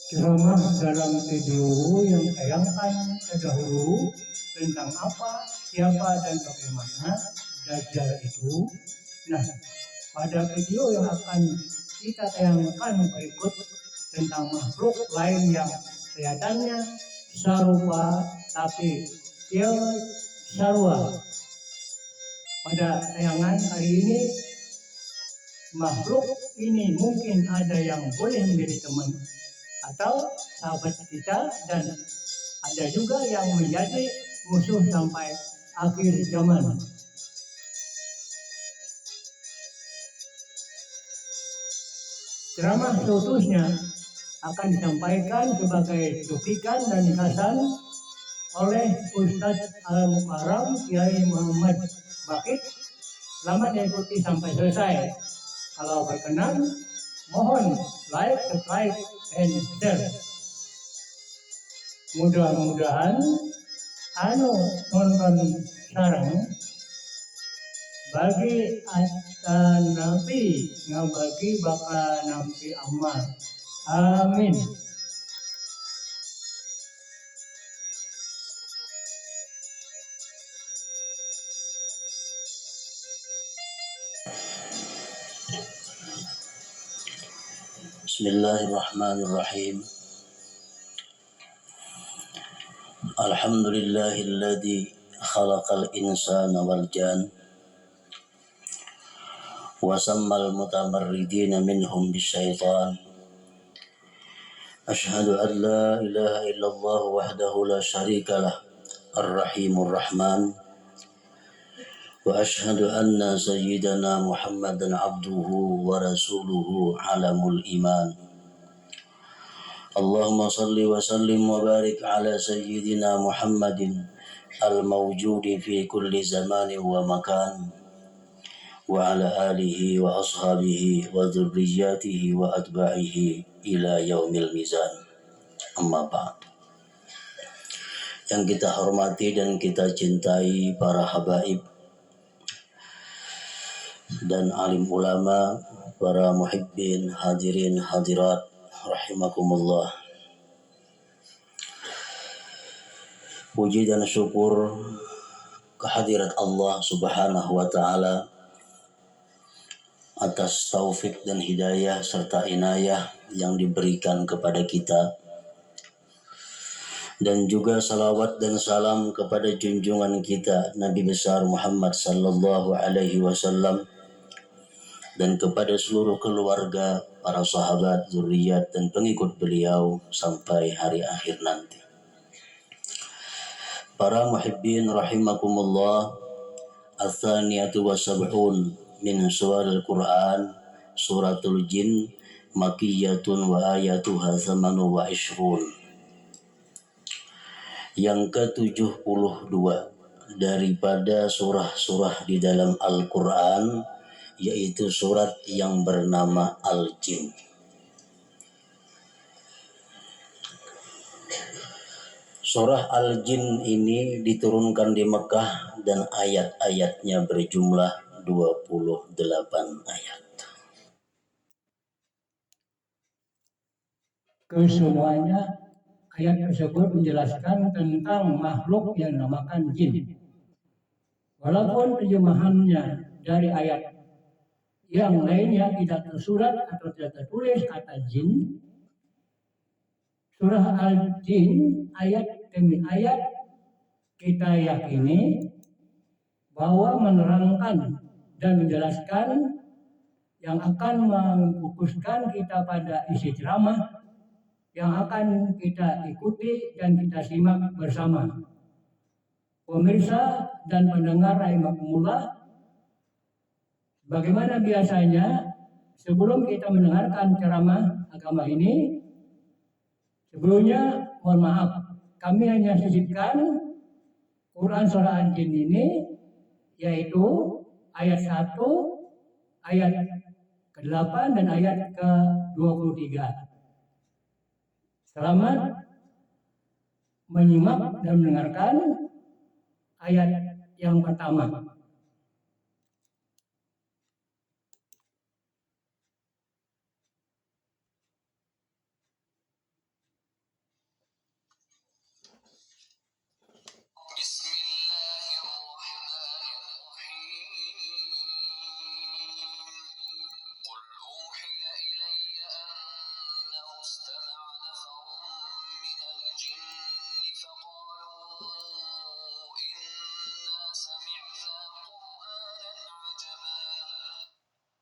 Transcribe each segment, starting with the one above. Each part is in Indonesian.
ceramah dalam video yang tayangkan terdahulu tentang apa, siapa, dan bagaimana Dajjal itu. Nah, pada video yang akan kita tayangkan berikut tentang makhluk lain yang kelihatannya serupa tapi tidak sarwa. Pada tayangan hari ini, makhluk ini mungkin ada yang boleh menjadi teman atau sahabat kita, dan ada juga yang menjadi musuh sampai akhir zaman. Ceramah seterusnya akan disampaikan sebagai cuplikan dan ringkasan oleh Ustadz Al-Mukarram Kiai Muhammad Bakit. Selamat diikuti sampai selesai. Kalau berkenan, mohon like, subscribe, and share. Mudah-mudahan nonton sarang bagi akan nabi ngabagi bakal nampi amal. Amin. Bismillahirrahmanirrahim. Alhamdulillahilladzi khalaqal insana wal jan wa sammal mutamarridina minhum bisyaitan. Ashhadu an la ilaha illallah wahdahu la syarikalah ar-rahimur rahman wa ashhadu anna sayyidana Muhammadan abduhu wa rasuluhu alamul iman. Allahumma salli wa sallim wa barik ala sayyidina Muhammadin al-mawjudi fi kulli zamanin wa makan wa ala alihi wa ashabihi wa dhurriyyatihi wa atba'ihi ila yaumil mizan. Amma ba'd. Yang kita hormati dan kita cintai para habaib dan alim ulama, para muhibbin, hadirin, hadirat, rahimakumullah. Puji dan syukur kehadirat Allah Subhanahu wa ta'ala atas taufik dan hidayah serta inayah yang diberikan kepada kita, dan juga salawat dan salam kepada junjungan kita Nabi besar Muhammad sallallahu alaihi wasallam, dan kepada seluruh keluarga, para sahabat, zuriat, dan pengikut beliau sampai hari akhir nanti. Para muhibbin rahimakumullah, Ats-Tsaniyatu wa Sab'un min suwaril Qur'an, suratul Jin, Makiyyatun wa ayatuha 28. Yang ke-72 daripada surah-surah di dalam Al-Qur'an, yaitu surat yang bernama Al-Jin. Surah Al-Jin ini diturunkan di Mekah dan ayat-ayatnya berjumlah 28 ayat. Kesemuanya ayat tersebut menjelaskan tentang makhluk yang dinamakan jin. Walaupun terjemahannya dari ayat yang lainnya tidak tersurat atau tidak tertulis kata jin, surah Al-Jin ayat demi ayat kita yakini bahwa menerangkan dan menjelaskan yang akan memfokuskan kita pada isi ceramah yang akan kita ikuti dan kita simak bersama. Pemirsa dan pendengar rahimakumullah, bagaimana biasanya sebelum kita mendengarkan ceramah agama ini, sebelumnya mohon maaf, kami hanya sisipkan Quran surah Al-Jin ini, yaitu ayat 1, ayat ke-8 dan ayat ke-23. Selamat menyimak dan mendengarkan ayat yang pertama.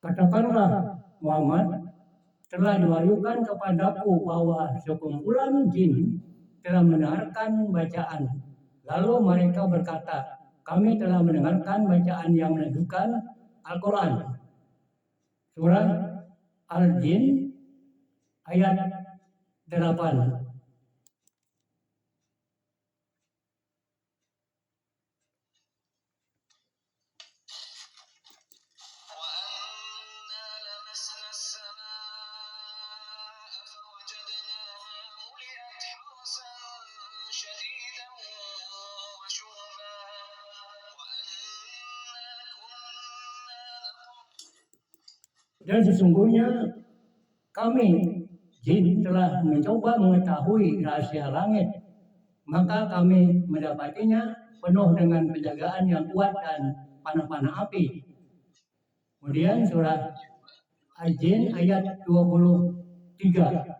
Katakanlah Muhammad, telah diwahyukan kepadaku bahwa sekumpulan jin telah mendengarkan bacaan. Lalu mereka berkata, kami telah mendengarkan bacaan yang menunjukkan Al-Quran. Surah Al-Jin ayat 8. Dan sesungguhnya kami jin telah mencoba mengetahui rahasia langit, maka kami mendapatinya penuh dengan penjagaan yang kuat dan panah-panah api. Kemudian surah Al-Jin ayat 23.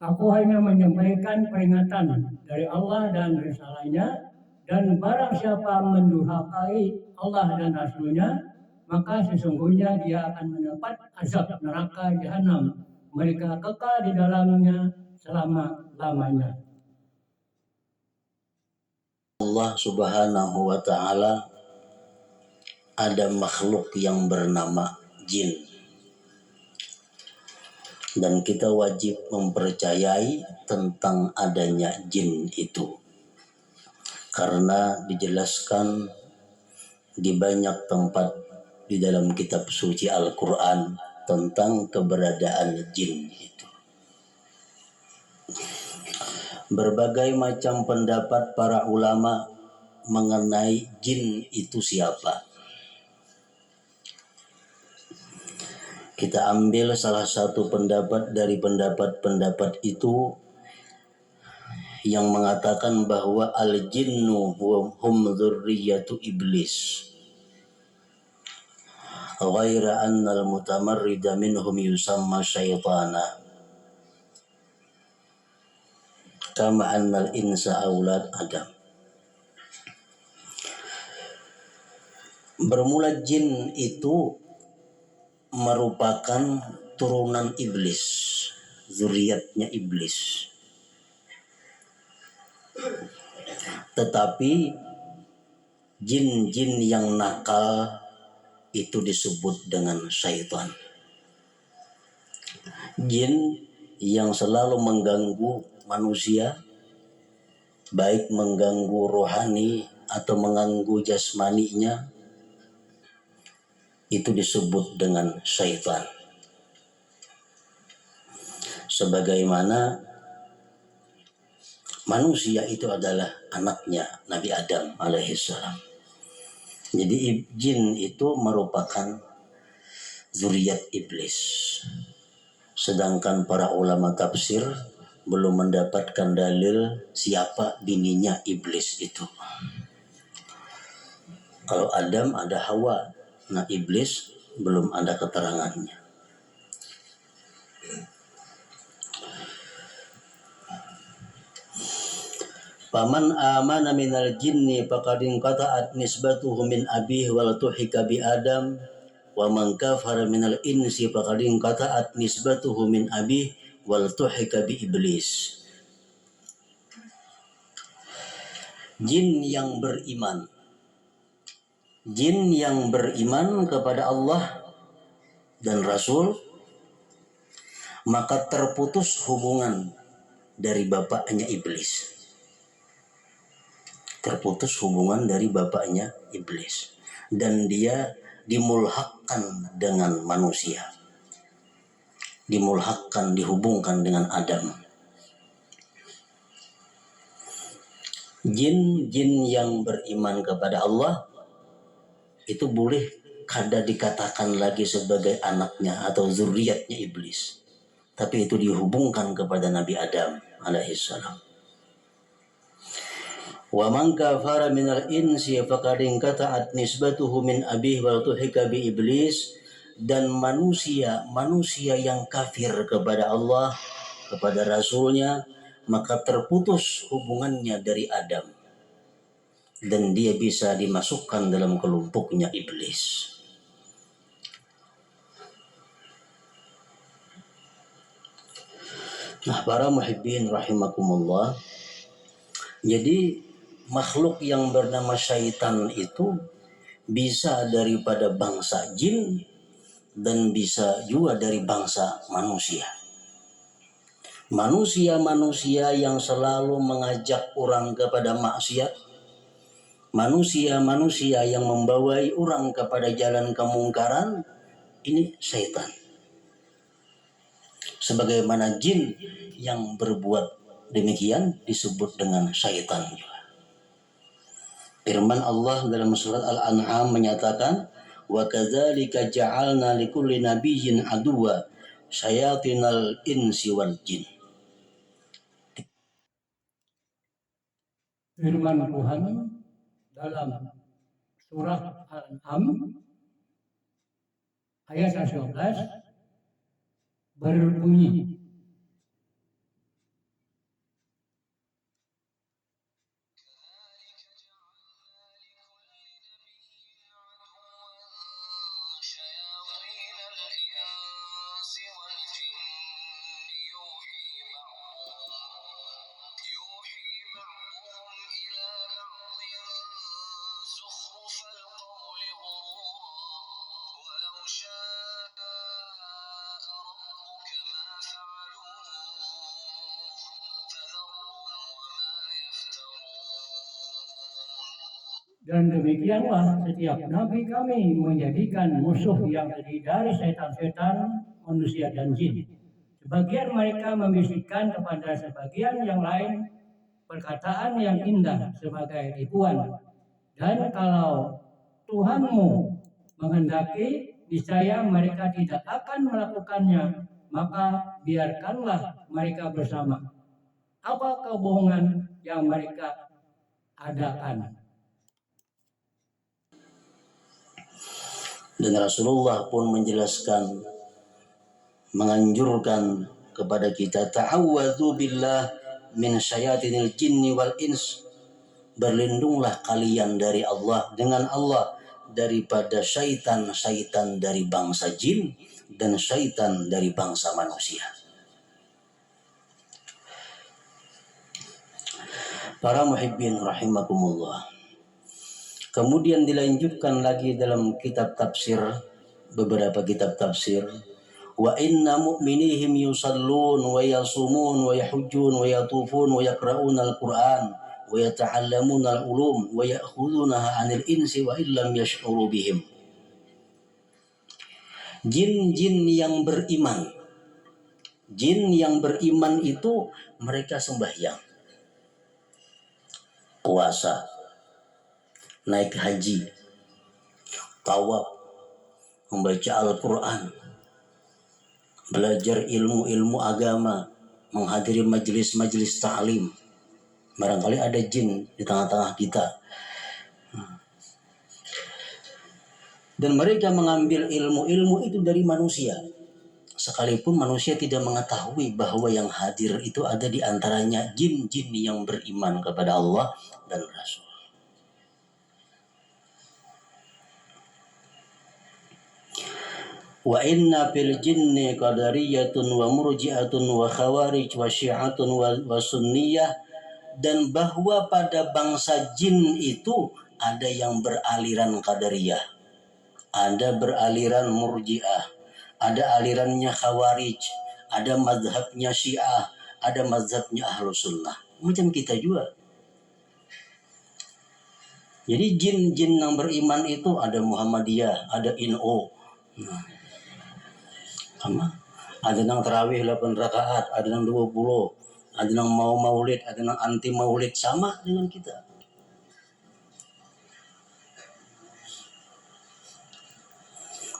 Aku hanya menyampaikan peringatan dari Allah dan risalahnya, dan barang siapa mendurhakai Allah dan Rasulnya, maka sesungguhnya dia akan mendapat azab neraka jahanam. Mereka kekal di dalamnya selama-lamanya. Allah Subhanahu wa Ta'ala ada makhluk yang bernama jin, dan kita wajib mempercayai tentang adanya jin itu, karena dijelaskan di banyak tempat di dalam kitab suci Al-Quran tentang keberadaan jin itu. Berbagai macam pendapat para ulama mengenai jin itu siapa. Kita ambil salah satu pendapat dari pendapat-pendapat itu yang mengatakan bahwa al-jinnu hum dzurriyyatu iblis, ghaira anna al-mutamarrida minhum yusamma syaitana, kama anna al-insa aulad Adam. Bermula jin itu merupakan turunan iblis, zuriatnya iblis. Tetapi jin-jin yang nakal itu disebut dengan syaitan. Jin yang selalu mengganggu manusia, baik mengganggu rohani atau mengganggu jasmaninya, itu disebut dengan syaitan. Sebagaimana manusia itu adalah anaknya Nabi Adam alaihissalam. Jadi jin itu merupakan zuriat iblis. Sedangkan para ulama tafsir belum mendapatkan dalil siapa bininya iblis itu. Kalau Adam ada Hawa, nah iblis belum ada keterangannya. Paman amana minal jinni faqad inqata'at nisbatuhu min abihi wal tuhika bi Adam, wa man kafara minal insi faqad inqata'at nisbatuhu min abihi wal tuhika bi iblis. Jin yang beriman, jin yang beriman kepada Allah dan Rasul, maka terputus hubungan dari bapaknya iblis. Terputus hubungan dari bapaknya iblis, dan dia dimulhakkan dengan manusia, dimulhakkan, dihubungkan dengan Adam. Jin-jin yang beriman kepada Allah itu boleh kada dikatakan lagi sebagai anaknya atau zuriatnya iblis, tapi itu dihubungkan kepada Nabi Adam alaihissalam. Wa man kafara minal insi faqad inqata'at nisbatuhu min abihi wa tuhika bi iblis. Dan manusia yang kafir kepada Allah, kepada Rasulnya, maka terputus hubungannya dari Adam dan dia bisa dimasukkan dalam kelompoknya iblis. Nah, para muhibbin rahimakumullah, jadi makhluk yang bernama syaitan itu bisa daripada bangsa jin dan bisa juga dari bangsa manusia. Manusia-manusia yang selalu mengajak orang kepada maksiat, manusia-manusia yang membawai orang kepada jalan kemungkaran, ini syaitan. Sebagaimana jin yang berbuat demikian disebut dengan syaitan juga. Firman Allah dalam surat Al-An'am menyatakan, wa kadzalika ja'alna likulli nabiyyin aduwwa syayatinal insi wal jin. Firman Tuhan dalam surah Al-An'am ayat 12 berbunyi, dan demikianlah setiap nabi kami menjadikan musuh yang terdiri dari setan-setan, manusia dan jin. Sebagian mereka membisikkan kepada sebagian yang lain perkataan yang indah sebagai tipuan. Dan kalau Tuhanmu menghendaki, niscaya mereka tidak akan melakukannya, maka biarkanlah mereka bersama. Apa kebohongan yang mereka adakan? Dan Rasulullah pun menjelaskan, menganjurkan kepada kita, ta'awwadzu billah min syayatinil jinni wal ins. Berlindunglah kalian dari Allah, dengan Allah, daripada syaitan-syaitan dari bangsa jin dan syaitan dari bangsa manusia. Para muhibbin rahimakumullah. Kemudian dilanjutkan lagi dalam kitab tafsir, beberapa kitab tafsir, wa inna mu'minihim yusallun wa yasumun wa yahujjun wa yatufun wa yaqra'una al-Qur'an wa yata'allamuna al-ulum wa ya'khudunaha 'anil insi wa illam yash'uru bihim. Jin-jin yang beriman, jin yang beriman itu mereka sembahyang, puasa, naik haji, tawaf, membaca Al-Quran, belajar ilmu-ilmu agama, menghadiri majelis-majelis ta'lim. Barangkali ada jin di tengah-tengah kita. Dan mereka mengambil ilmu-ilmu itu dari manusia. Sekalipun manusia tidak mengetahui bahwa yang hadir itu ada di antaranya jin-jin yang beriman kepada Allah dan Rasul. Wa inna fil jinni qadariyatun wa murji'atun wa khawarij wa syi'atun wa sunniyah. Dan bahwa pada bangsa jin itu ada yang beraliran qadariyah, ada beraliran murji'ah, ada alirannya khawarij, ada mazhabnya syiah, ada mazhabnya ahlus sunnah. Macam kita juga. Jadi jin-jin yang beriman itu ada Muhammadiyah, ada NU. Ada yang tarawih 8 rakaat, ada yang 20, ada yang mau maulid, ada yang anti maulid, sama dengan kita.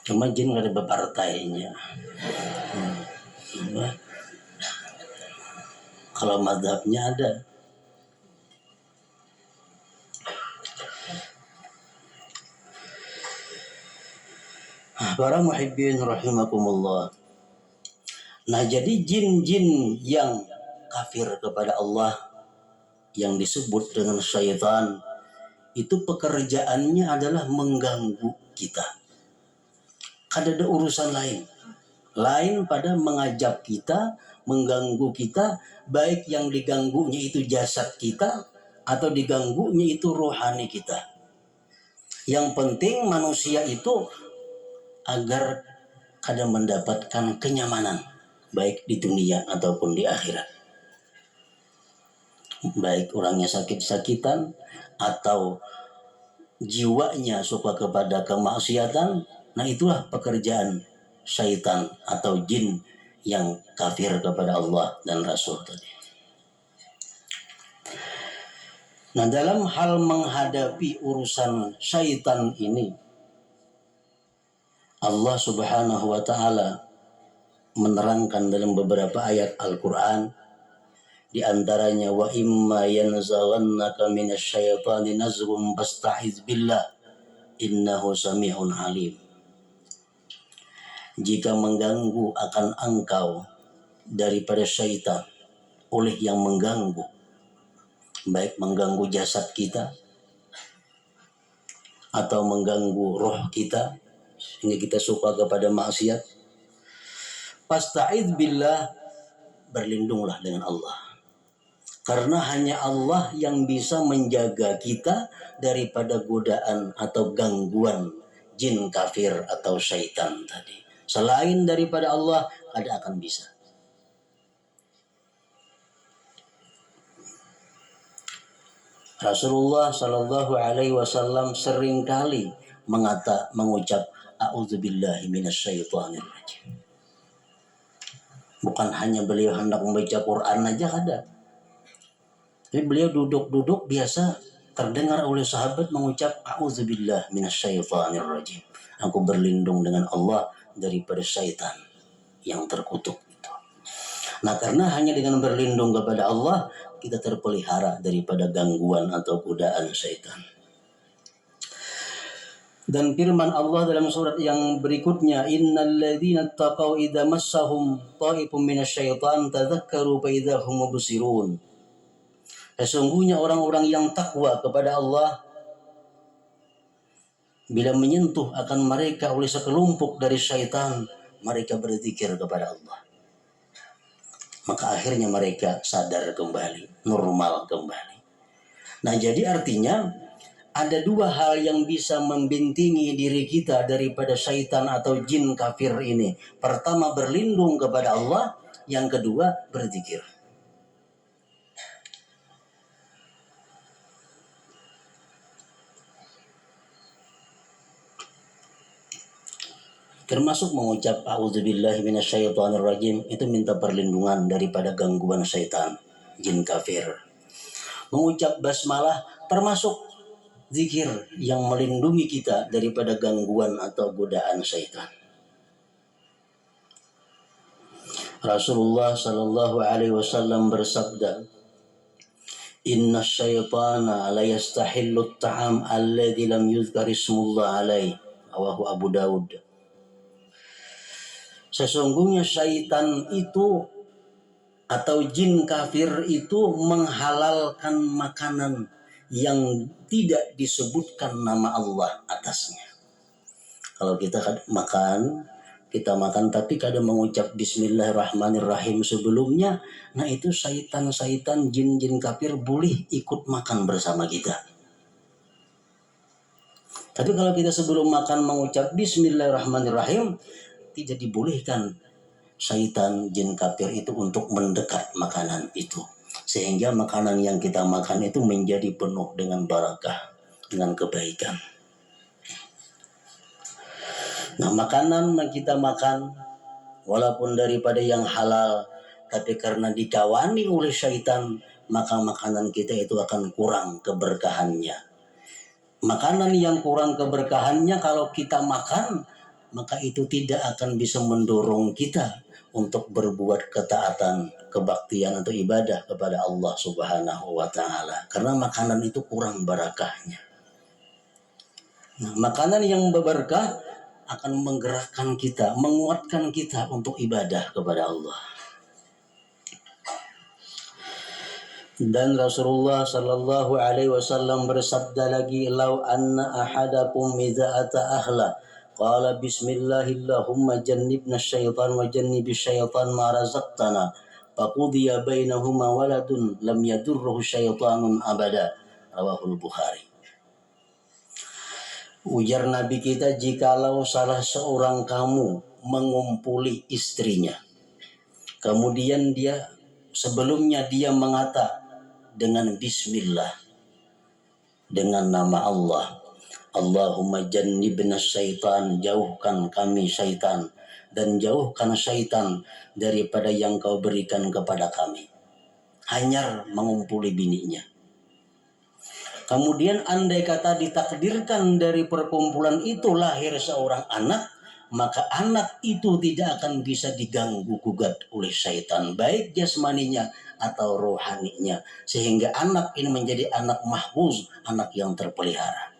Cuma jin nggak ada bepartainya. Kalau madhabnya ada. Para muhibbin rahimakumullah. Nah, jadi jin-jin yang kafir kepada Allah yang disebut dengan syaitan itu pekerjaannya adalah mengganggu kita. Ada urusan lain pada mengajak kita, mengganggu kita, baik yang diganggunya itu jasad kita atau diganggunya itu rohani kita. Yang penting manusia itu agar kadang mendapatkan kenyamanan baik di dunia ataupun di akhirat. Baik orangnya sakit-sakitan atau jiwanya suka kepada kemaksiatan, nah itulah pekerjaan syaitan atau jin yang kafir kepada Allah dan Rasul tadi. Nah, dalam hal menghadapi urusan syaitan ini, Allah Subhanahu wa taala menerangkan dalam beberapa ayat Al-Qur'an, di antaranya wa imma yanzaghannaka minasyaitani nazghun fasta'iz billah innahu sami'un alim. Jika mengganggu akan engkau daripada syaitan oleh yang mengganggu, baik mengganggu jasad kita atau mengganggu roh kita sehingga kita suka kepada maksiat, fasta'idz billah, berlindunglah dengan Allah. Karena hanya Allah yang bisa menjaga kita daripada godaan atau gangguan jin kafir atau syaitan tadi. Selain daripada Allah, ada akan bisa. Rasulullah Shallallahu Alaihi Wasallam seringkali mengucap A'udzubillahi minasyaitonir rajim. Bukan hanya beliau hendak membaca Quran aja ada. Jadi beliau duduk-duduk biasa terdengar oleh sahabat mengucap A'udzubillahi minasyaitonir rajim. Aku berlindung dengan Allah daripada syaitan yang terkutuk itu. Nah, karena hanya dengan berlindung kepada Allah kita terpelihara daripada gangguan atau godaan syaitan. Dan firman Allah dalam surat yang berikutnya, innal ladzina taqaw idza massahum ta'ifun minasyaitan tadzakkaru fa idza hum mubsirun. Sesungguhnya orang-orang yang takwa kepada Allah, bila menyentuh akan mereka oleh sekelompok dari syaitan, mereka berzikir kepada Allah. Maka akhirnya mereka sadar kembali, normal kembali. Nah, jadi artinya ada dua hal yang bisa membentengi diri kita daripada syaitan atau jin kafir ini. Pertama, berlindung kepada Allah. Yang kedua, berzikir. Termasuk mengucap A'udzubillahi minasyaitonir rajim itu minta perlindungan daripada gangguan syaitan, jin kafir. Mengucap basmalah termasuk zikir yang melindungi kita daripada gangguan atau godaan syaitan. Rasulullah Shallallahu Alaihi Wasallam bersabda, Inna syaitana la yastahillu ta'am alladhi lam yuzkar ismullah alaih. Rawahu Abu Dawud. Sesungguhnya syaitan itu atau jin kafir itu menghalalkan makanan yang tidak disebutkan nama Allah atasnya. Kalau kita makan tapi kadang mengucap Bismillahirrahmanirrahim sebelumnya, nah itu syaitan-syaitan jin-jin kafir boleh ikut makan bersama kita. Tapi kalau kita sebelum makan mengucap Bismillahirrahmanirrahim, tidak dibolehkan syaitan jin kafir itu untuk mendekat makanan itu. Sehingga makanan yang kita makan itu menjadi penuh dengan barakah, dengan kebaikan. Nah, makanan yang kita makan walaupun daripada yang halal, tapi karena dikawani oleh syaitan, maka makanan kita itu akan kurang keberkahannya. Makanan yang kurang keberkahannya kalau kita makan maka itu tidak akan bisa mendorong kita untuk berbuat ketaatan, kebaktian atau ibadah kepada Allah Subhanahu wa taala. Karena makanan itu kurang barakahnya. Nah, makanan yang berberkah akan menggerakkan kita, menguatkan kita untuk ibadah kepada Allah. Dan Rasulullah sallallahu alaihi wasallam bersabda lagi, "Lau anna ahadakum idza ata ahla qala bismillahillahumma jannibna syaitan wa jannibish syaitan ma razaqtana faqudiya bainahuma waladun lam yadurruhu syaitanun abada." Rawahul Bukhari. Ujar Nabi kita, jikalau salah seorang kamu mengumpuli istrinya, kemudian sebelumnya dia mengata dengan bismillah, dengan nama Allah, Allahumma jannibna syaitan, jauhkan kami syaitan, dan jauhkan syaitan daripada yang kau berikan kepada kami. Hanyar mengumpuli bininya. Kemudian andai kata ditakdirkan dari perkumpulan itu lahir seorang anak, maka anak itu tidak akan bisa diganggu gugat oleh syaitan, baik jasmaninya atau rohaninya, sehingga anak ini menjadi anak mahfuz, anak yang terpelihara.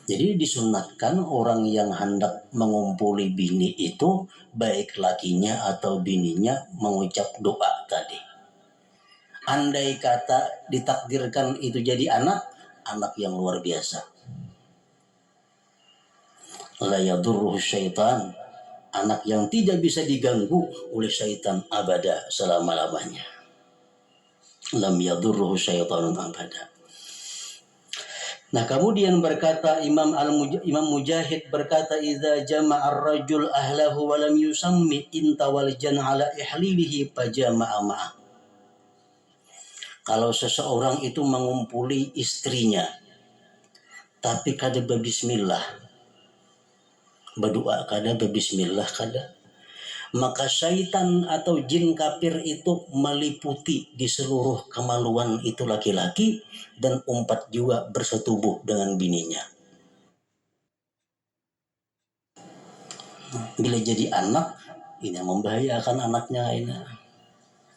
Jadi disunatkan orang yang hendak mengumpuli bini itu, baik lakinya atau bininya, mengucap doa tadi. Andai kata ditakdirkan itu jadi anak yang luar biasa. La yadurruhu syaitan, anak yang tidak bisa diganggu oleh syaitan abada, selama-lamanya. Lam yadurruhu syaitanun abada. Nah, kemudian berkata Imam Mujahid berkata, idza jama'a ar-rajul ahlahu wa lam yusammi intawal jan ala ihlilihi fajama'a ma'ah. Kalau seseorang itu mengumpuli istrinya tapi kada berbismillah, berdoa kada berbismillah kada, maka syaitan atau jin kafir itu meliputi di seluruh kemaluan itu laki-laki dan umpat juga bersetubuh dengan bininya. Bila jadi anak, ini membahayakan anaknya ini.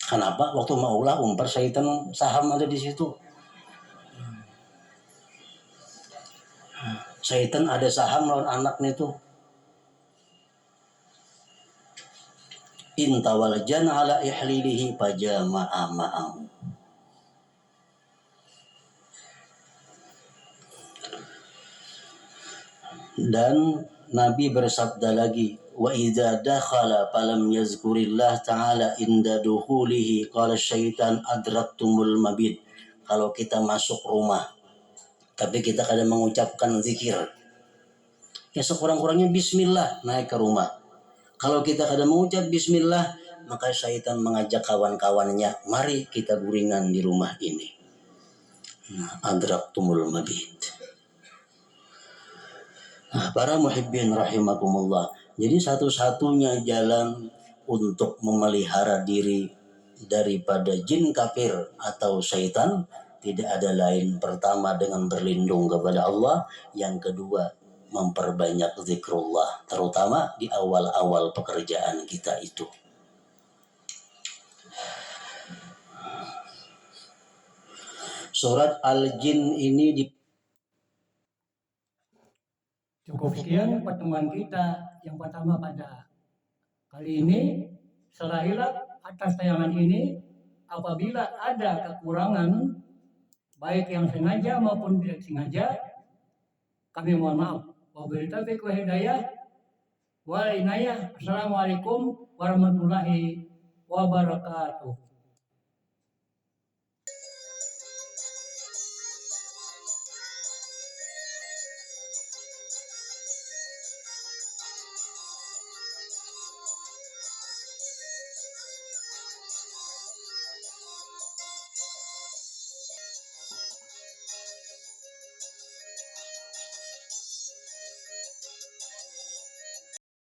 Kenapa? Waktu maulah umpar syaitan saham ada di situ. Syaitan ada saham lawan anaknya itu. Intawal jan ala ihlilihi fajama'a ma'ahu. Dan Nabi bersabda lagi, wa idza dakhala falam yazkurillah ta'ala inda dukhulihi qala syaitan adraktumul mabit. Kalau kita masuk rumah tapi kita kadang mengucapkan zikir, ya sekurang-kurangnya bismillah naik ke rumah. Kalau kita kadang mengucap bismillah, maka syaitan mengajak kawan-kawannya, mari kita guringan di rumah ini. Adraktumul mabit. Nah, para muhibbin rahimakumullah. Jadi satu-satunya jalan untuk memelihara diri daripada jin kafir atau syaitan tidak ada lain. Pertama dengan berlindung kepada Allah, yang kedua memperbanyak zikrullah, terutama di awal-awal pekerjaan kita itu. Surat Al-Jin ini Cukup sekian pertemuan kita yang pertama pada kali ini. Serahilah atas tayangan ini. Apabila ada kekurangan, baik yang sengaja maupun tidak sengaja, kami mohon maaf. Wabillahi taufiq wal hidayah wal inayah. Assalamualaikum warahmatullahi wabarakatuh.